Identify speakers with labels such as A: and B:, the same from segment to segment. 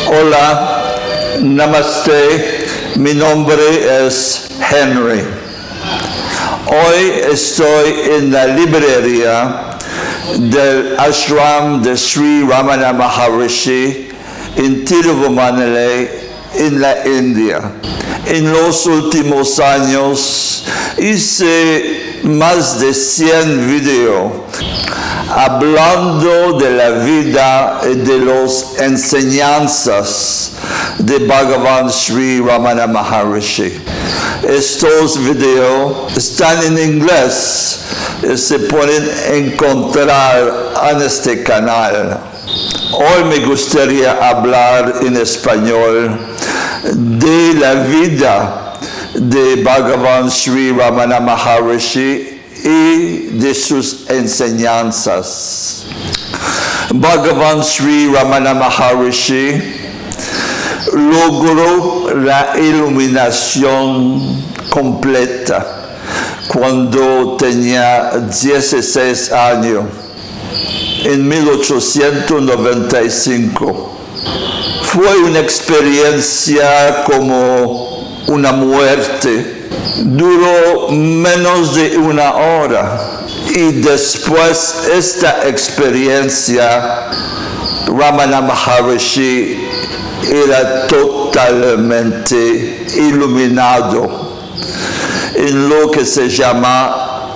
A: Hola, namaste, mi nombre es Henry. Hoy estoy en la librería del ashram de Sri Ramana Maharishi en Tiruvannamalai, en la India. En los últimos años hice más de 100 videos hablando de la vida y de las enseñanzas de Bhagavan Sri Ramana Maharishi. Estos videos están en inglés y se pueden encontrar en este canal. Hoy me gustaría hablar en español de la vida de Bhagavan Sri Ramana Maharishi y de sus enseñanzas. Bhagavan Sri Ramana Maharishi logró la iluminación completa cuando tenía 16 años, en 1895. Fue una experiencia como una muerte. Duró menos de una hora y después de esta experiencia, Ramana Maharishi era totalmente iluminado en lo que se llama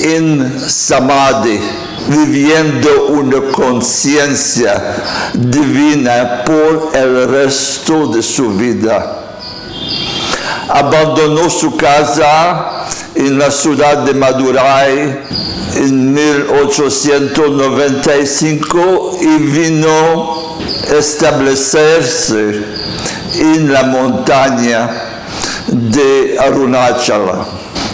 A: in samadhi, viviendo una conciencia divina por el resto de su vida. Abandonó su casa en la ciudad de Madurai en 1895 y vino a establecerse en la montaña de Arunachala.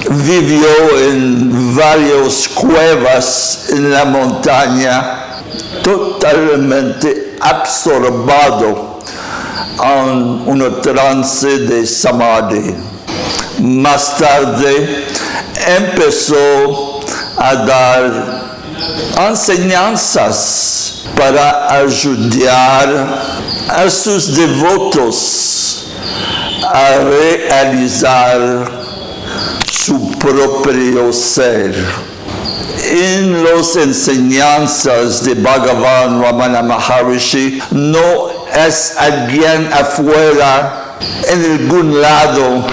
A: Vivió en varias cuevas en la montaña, totalmente absorbado en un trance de samadhi. Más tarde empezó a dar enseñanzas para ayudar a sus devotos a realizar su propio ser. En las enseñanzas de Bhagavan Ramana Maharishi no es alguien afuera, en algún lado,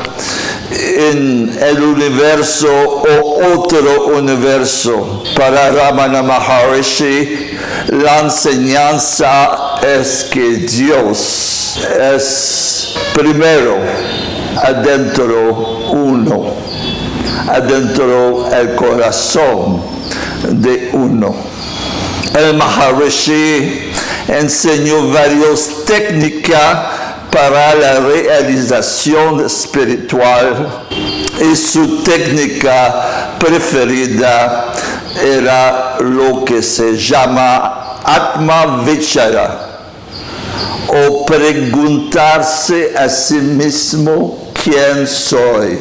A: en el universo o otro universo. Para Ramana Maharishi, la enseñanza es que Dios es primero adentro uno, adentro el corazón de uno. El Maharishi enseñó varias técnicas para la realización espiritual y su técnica preferida era lo que se llama Atma Vichara, o preguntarse a sí mismo quién soy.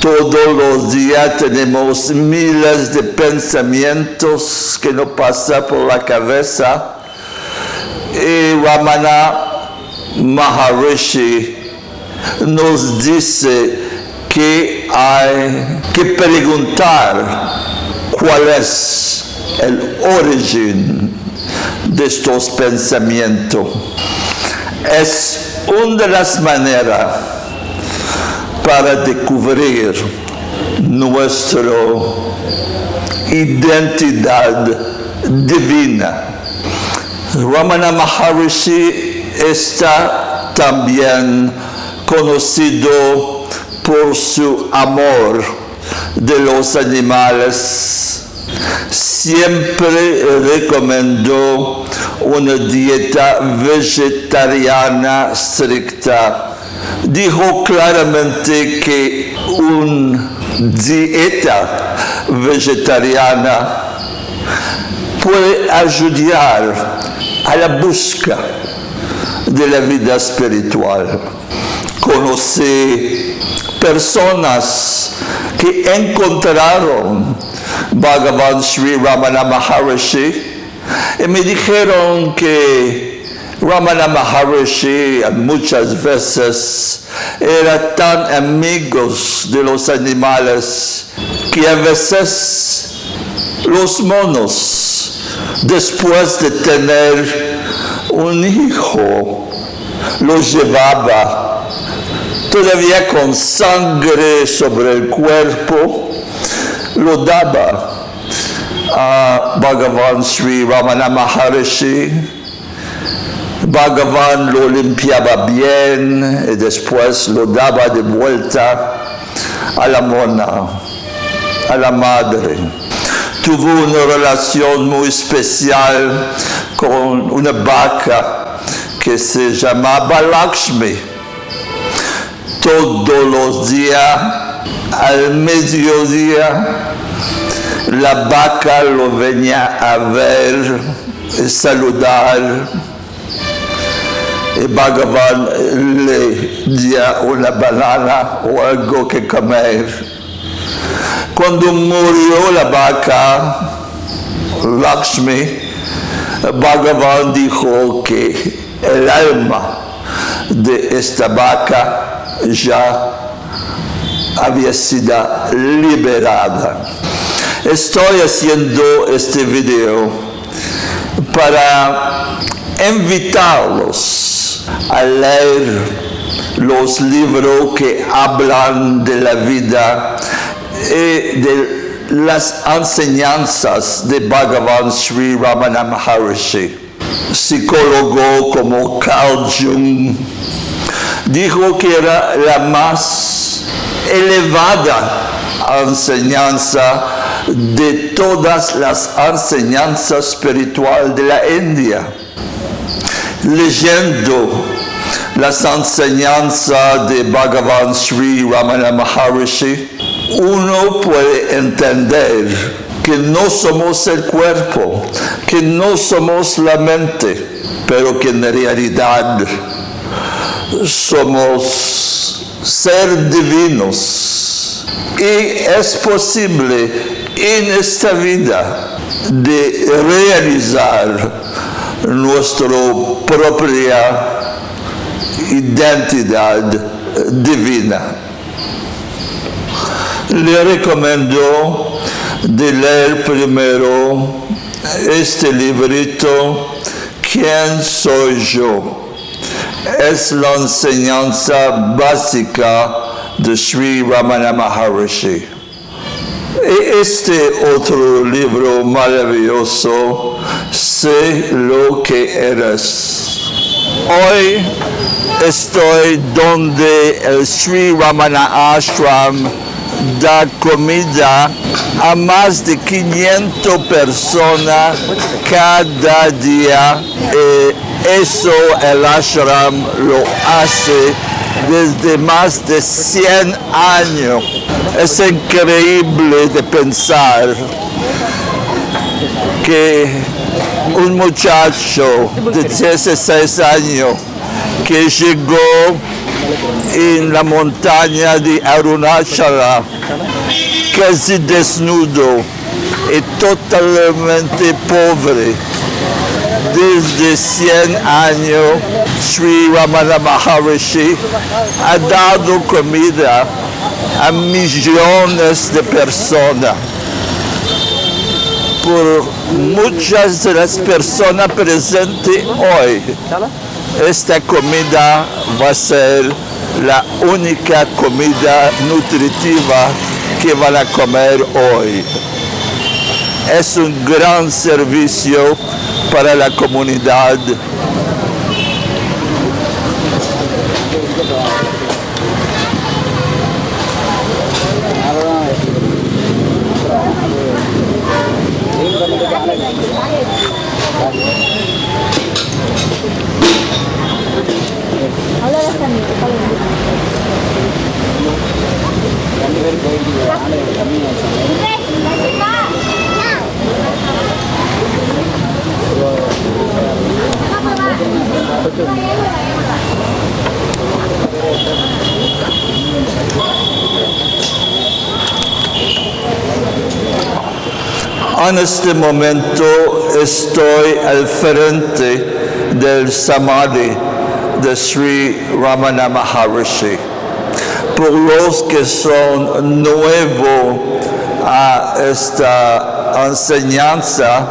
A: Todos los días tenemos miles de pensamientos que nos pasan por la cabeza y Ramana Maharishi nos dice que hay que preguntar cuál es el origen de estos pensamientos. Es una de las maneras para descubrir nuestra identidad divina. Ramana Maharishi está también conocido por su amor de los animales. Siempre recomendó una dieta vegetariana estricta. Dijo claramente que una dieta vegetariana puede ayudar a la búsqueda de la vida espiritual. Conocí personas que encontraron Bhagavan Sri Ramana Maharishi y me dijeron que Ramana Maharishi muchas veces era tan amigos de los animales que a veces los monos, después de tener un hijo, los llevaba todavía con sangre sobre el cuerpo, lo daba a Bhagavan Sri Ramana Maharishi. Bhagavan lo limpiaba bien y después lo daba de vuelta a la mona, a la madre. Tuvo una relación muy especial con una vaca que se llamaba Lakshmi. Todos los días, al mediodía, la vaca lo venía a ver y saludar. Y Bhagavan le dio una banana o algo que comer. Cuando murió la vaca, Lakshmi, Bhagavan dijo que el alma de esta vaca ya había sido liberada. Estoy haciendo este video para invitarlos a leer los libros que hablan de la vida y de las enseñanzas de Bhagavan Sri Ramana Maharishi. Psicólogo como Carl Jung dijo que era la más elevada enseñanza de todas las enseñanzas espirituales de la India. Leyendo las enseñanzas de Bhagavan Sri Ramana Maharishi, uno puede entender que no somos el cuerpo, que no somos la mente, pero que en realidad somos seres divinos. Y es posible en esta vida de realizar nuestra propia identidad divina. Le recomiendo de leer primero este librito, ¿Quién soy yo? Es la enseñanza básica de Sri Ramana Maharishi. Y este otro libro maravilloso, Sé lo que eres. Hoy estoy donde el Sri Ramana Ashram da comida a más de 500 personas cada día. Eso el ashram lo hace desde más de 100 años. Es increíble de pensar que un muchacho de 16 años que llegó en la montaña de Arunachala casi desnudo y totalmente pobre, desde 100 años, Sri Ramana Maharishi ha dado comida a millones de personas. Por muchas de las personas presentes hoy, esta comida va a ser la única comida nutritiva que van a comer hoy. Es un gran servicio para la comunidad. En este momento estoy al frente del Samadhi de Sri Ramana Maharishi. Por los que son nuevos a esta enseñanza,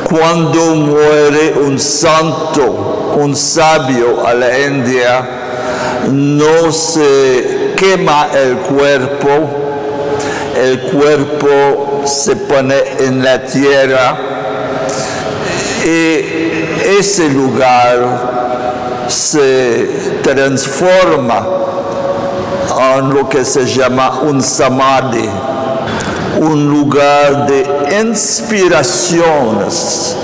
A: cuando muere un santo, un sabio a la India, no se quema el cuerpo se pone en la tierra y ese lugar se transforma en lo que se llama un samadhi, un lugar de inspiraciones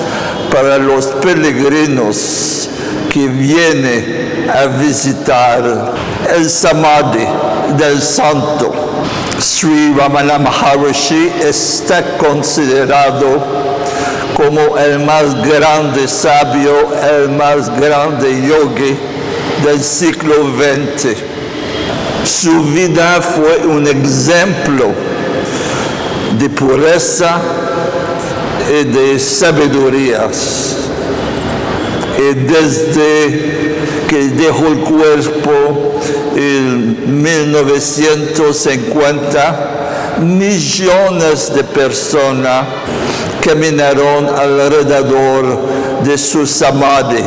A: para los peregrinos que vienen a visitar el samadhi del santo. Sri Ramana Maharishi está considerado como el más grande sabio, el más grande yogi del siglo XX. Su vida fue un ejemplo de pureza y de sabiduría. Y desde que dejó el cuerpo en 1950, millones de personas caminaron alrededor de su samadhi,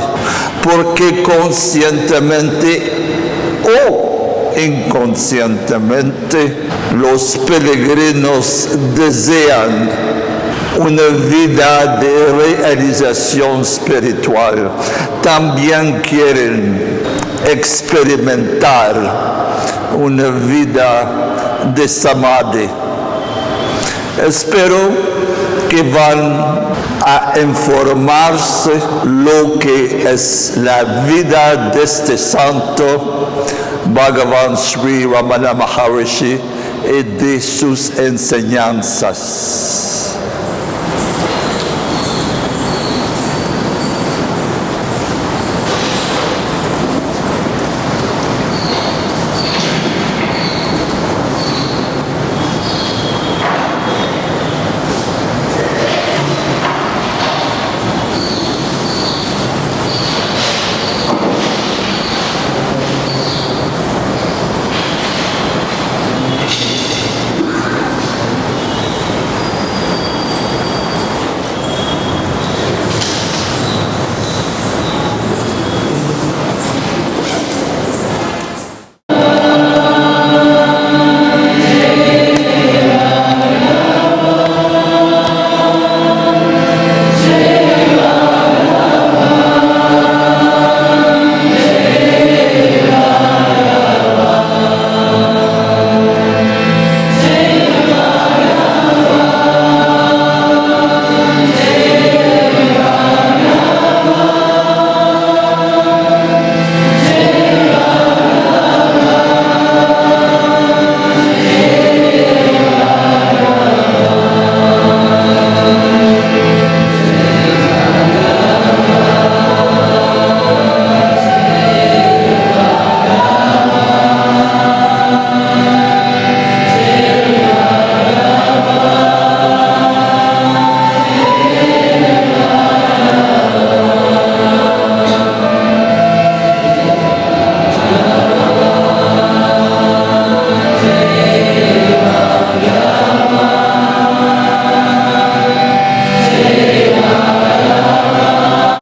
A: porque conscientemente o inconscientemente los peregrinos desean una vida de realización espiritual. También quieren experimentar una vida de samadhi. Espero que van a informarse lo que es la vida de este santo Bhagavan Sri Ramana Maharishi y de sus enseñanzas.